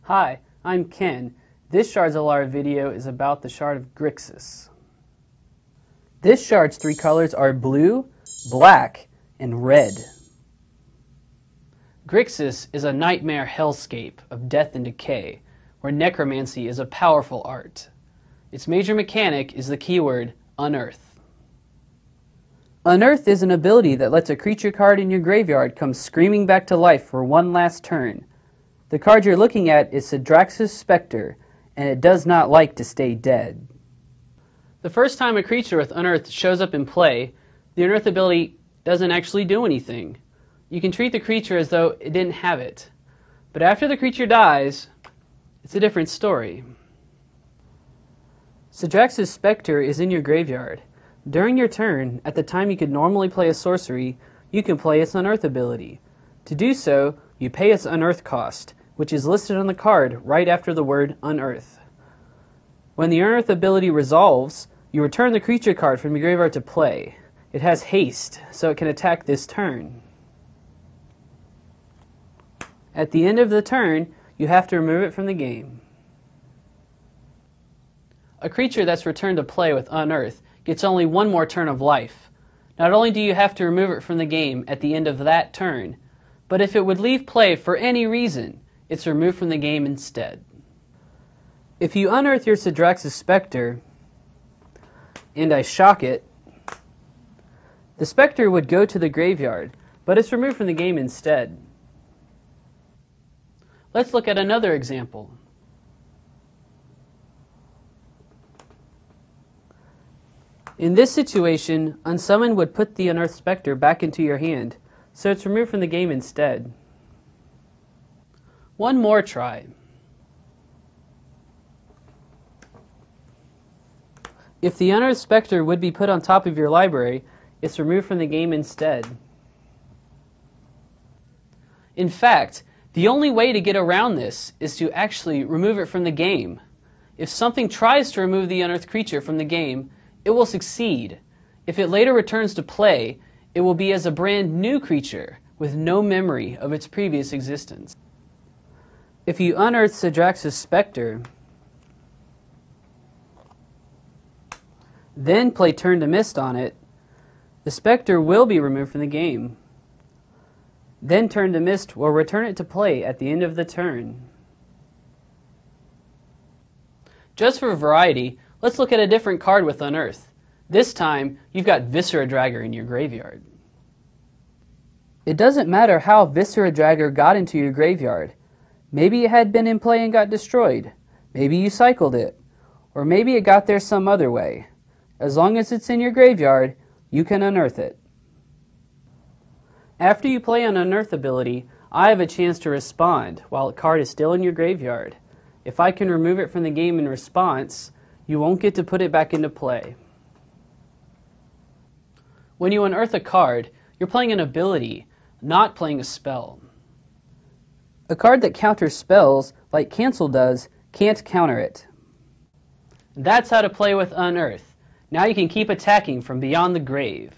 Hi, I'm Ken. This Shard's Alara video is about the shard of Grixis. This shard's three colors are blue, black, and red. Grixis is a nightmare hellscape of death and decay, where necromancy is a powerful art. Its major mechanic is the keyword Unearth. Unearth is an ability that lets a creature card in your graveyard come screaming back to life for one last turn. The card you're looking at is Grixis Spectre, and it does not like to stay dead. The first time a creature with Unearth shows up in play, the Unearth ability doesn't actually do anything. You can treat the creature as though it didn't have it. But after the creature dies, it's a different story. Grixis Spectre is in your graveyard. During your turn, at the time you could normally play a sorcery, you can play its Unearth ability. To do so, you pay its Unearth cost, which is listed on the card right after the word Unearth. When the Unearth ability resolves, you return the creature card from your graveyard to play. It has haste, so it can attack this turn. At the end of the turn, you have to remove it from the game. A creature that's returned to play with Unearth gets only one more turn of life. Not only do you have to remove it from the game at the end of that turn, but if it would leave play for any reason, it's removed from the game instead. If you unearth your Grixis Spectre, and I shock it, the Spectre would go to the graveyard, but it's removed from the game instead. Let's look at another example. In this situation, Unsummon would put the Unearthed Spectre back into your hand, so it's removed from the game instead. One more try. If the Unearthed Spectre would be put on top of your library, it's removed from the game instead. In fact, the only way to get around this is to actually remove it from the game. If something tries to remove the unearthed creature from the game, it will succeed. If it later returns to play, it will be as a brand new creature with no memory of its previous existence. If you unearth Grixis Spectre, then play Turn to Mist on it, the Spectre will be removed from the game. Then Turn to Mist will return it to play at the end of the turn. Just for variety, let's look at a different card with Unearth. This time, you've got Viscera Dragger in your graveyard. It doesn't matter how Viscera Dragger got into your graveyard. Maybe it had been in play and got destroyed. Maybe you cycled it. Or maybe it got there some other way. As long as it's in your graveyard, you can unearth it. After you play an Unearth ability, I have a chance to respond while a card is still in your graveyard. If I can remove it from the game in response, you won't get to put it back into play. When you unearth a card, you're playing an ability, not playing a spell. A card that counters spells, like Cancel does, can't counter it. That's how to play with Unearth. Now you can keep attacking from beyond the grave.